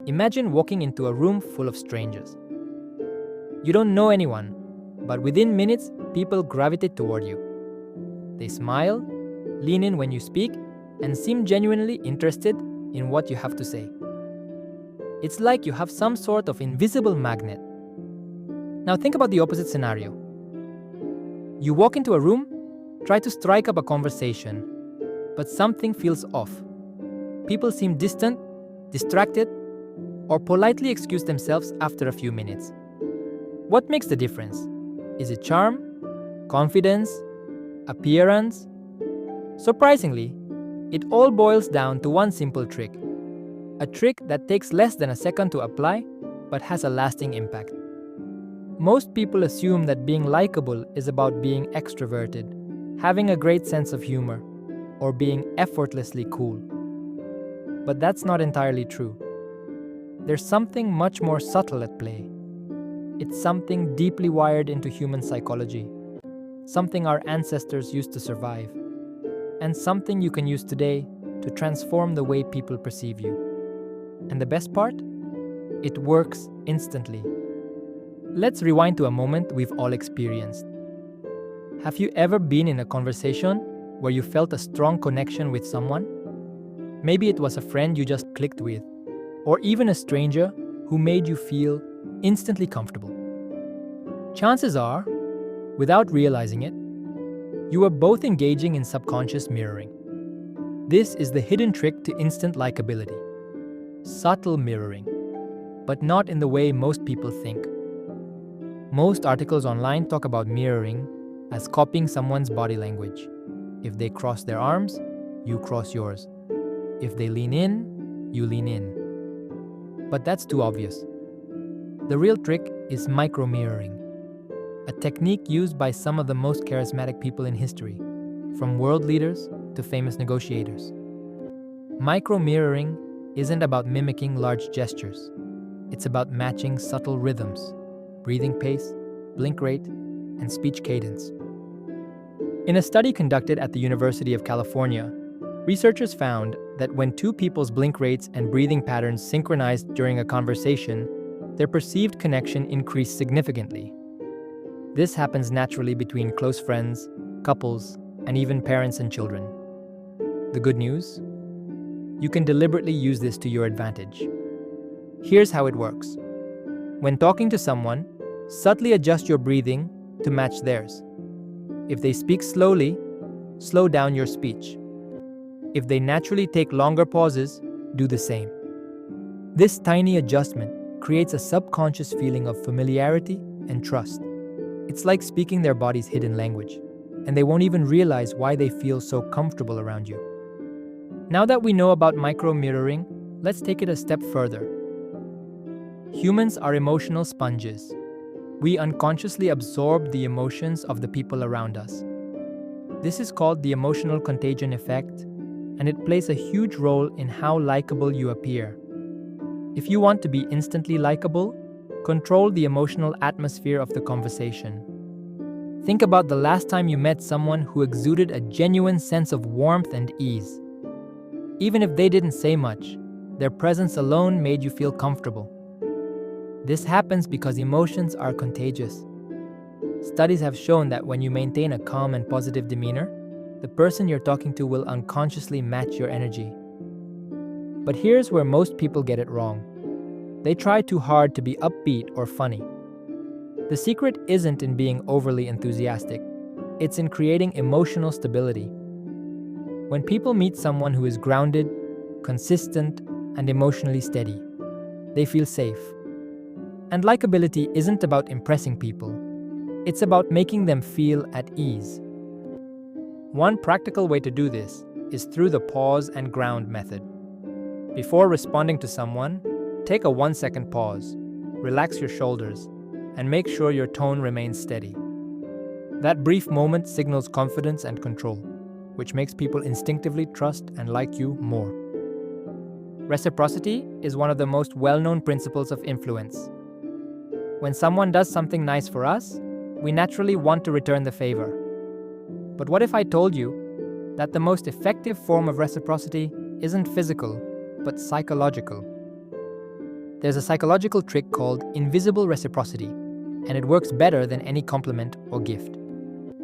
Imagine walking into a room full of strangers. You don't know anyone, but within minutes, people gravitate toward you. They smile, lean in when you speak, and seem genuinely interested in what you have to say. It's like you have some sort of invisible magnet. Now think about the opposite scenario. You walk into a room, try to strike up a conversation, but something feels off. People seem distant, distracted, or politely excuse themselves after a few minutes. What makes the difference? Is it charm, confidence, appearance? Surprisingly, it all boils down to one simple trick. A trick that takes less than a second to apply, but has a lasting impact. Most people assume that being likable is about being extroverted, having a great sense of humor, or being effortlessly cool. But that's not entirely true. There's something much more subtle at play. It's something deeply wired into human psychology, something our ancestors used to survive, and something you can use today to transform the way people perceive you. And the best part? It works instantly. Let's rewind to a moment we've all experienced. Have you ever been in a conversation where you felt a strong connection with someone? Maybe it was a friend you just clicked with, or even a stranger who made you feel instantly comfortable. Chances are, without realizing it, you were both engaging in subconscious mirroring. This is the hidden trick to instant likability. Subtle mirroring, but not in the way most people think. Most articles online talk about mirroring as copying someone's body language. If they cross their arms, you cross yours. If they lean in, you lean in. But that's too obvious. The real trick is micro-mirroring, a technique used by some of the most charismatic people in history, from world leaders to famous negotiators. Micro-mirroring isn't about mimicking large gestures. It's about matching subtle rhythms, breathing pace, blink rate, and speech cadence. In a study conducted at the University of California, researchers found that when two people's blink rates and breathing patterns synchronized during a conversation, their perceived connection increased significantly. This happens naturally between close friends, couples, and even parents and children. The good news? You can deliberately use this to your advantage. Here's how it works. When talking to someone, subtly adjust your breathing to match theirs. If they speak slowly, slow down your speech. If they naturally take longer pauses, do the same. This tiny adjustment creates a subconscious feeling of familiarity and trust. It's like speaking their body's hidden language, and they won't even realize why they feel so comfortable around you. Now that we know about micro-mirroring, let's take it a step further. Humans are emotional sponges. We unconsciously absorb the emotions of the people around us. This is called the emotional contagion effect, and it plays a huge role in how likable you appear. If you want to be instantly likable, control the emotional atmosphere of the conversation. Think about the last time you met someone who exuded a genuine sense of warmth and ease. Even if they didn't say much, their presence alone made you feel comfortable. This happens because emotions are contagious. Studies have shown that when you maintain a calm and positive demeanor, the person you're talking to will unconsciously match your energy. But here's where most people get it wrong. They try too hard to be upbeat or funny. The secret isn't in being overly enthusiastic. It's in creating emotional stability. When people meet someone who is grounded, consistent, and emotionally steady, they feel safe. And likability isn't about impressing people. It's about making them feel at ease. One practical way to do this is through the pause and ground method. Before responding to someone, take a 1-second pause, relax your shoulders, and make sure your tone remains steady. That brief moment signals confidence and control, which makes people instinctively trust and like you more. Reciprocity is one of the most well-known principles of influence. When someone does something nice for us, we naturally want to return the favor. But what if I told you that the most effective form of reciprocity isn't physical, but psychological? There's a psychological trick called invisible reciprocity, and it works better than any compliment or gift.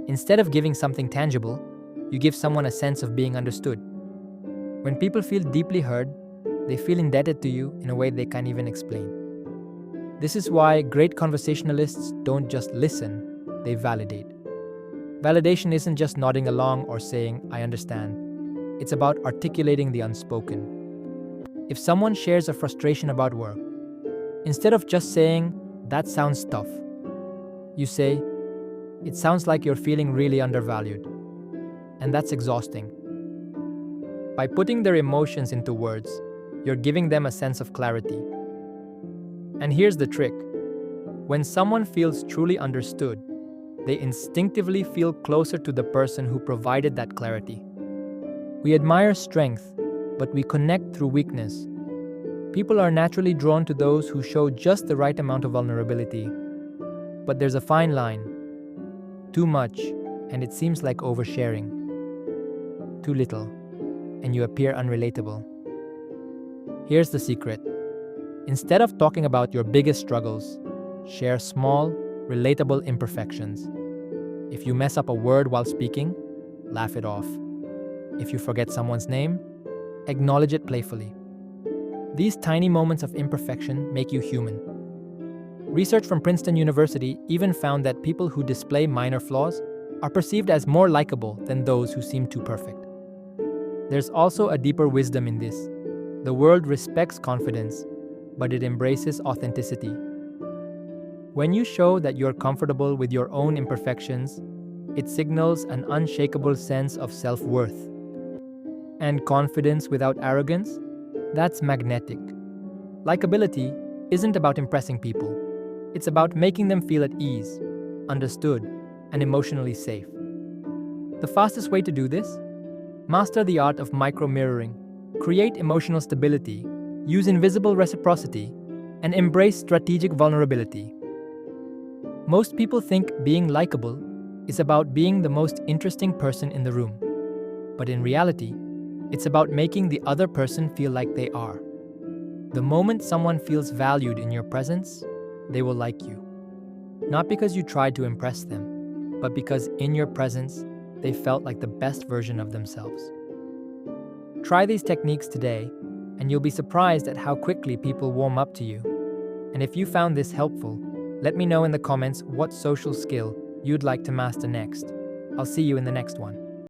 Instead of giving something tangible, you give someone a sense of being understood. When people feel deeply heard, they feel indebted to you in a way they can't even explain. This is why great conversationalists don't just listen, they validate. Validation isn't just nodding along or saying, "I understand." It's about articulating the unspoken. If someone shares a frustration about work, instead of just saying, "That sounds tough," you say, "It sounds like you're feeling really undervalued." And that's exhausting. By putting their emotions into words, you're giving them a sense of clarity. And here's the trick. When someone feels truly understood, they instinctively feel closer to the person who provided that clarity. We admire strength, but we connect through weakness. People are naturally drawn to those who show just the right amount of vulnerability. But there's a fine line. Too much, and it seems like oversharing. Too little, and you appear unrelatable. Here's the secret. Instead of talking about your biggest struggles, share small, relatable imperfections. If you mess up a word while speaking, laugh it off. If you forget someone's name, acknowledge it playfully. These tiny moments of imperfection make you human. Research from Princeton University even found that people who display minor flaws are perceived as more likable than those who seem too perfect. There's also a deeper wisdom in this. The world respects confidence, but it embraces authenticity. When you show that you're comfortable with your own imperfections, it signals an unshakable sense of self-worth. And confidence without arrogance? That's magnetic. Likeability isn't about impressing people. It's about making them feel at ease, understood, and emotionally safe. The fastest way to do this? Master the art of micro-mirroring, create emotional stability, use invisible reciprocity, and embrace strategic vulnerability. Most people think being likable is about being the most interesting person in the room. But in reality, it's about making the other person feel like they are. The moment someone feels valued in your presence, they will like you. Not because you tried to impress them, but because in your presence, they felt like the best version of themselves. Try these techniques today, and you'll be surprised at how quickly people warm up to you. And if you found this helpful, let me know in the comments what social skill you'd like to master next. I'll see you in the next one.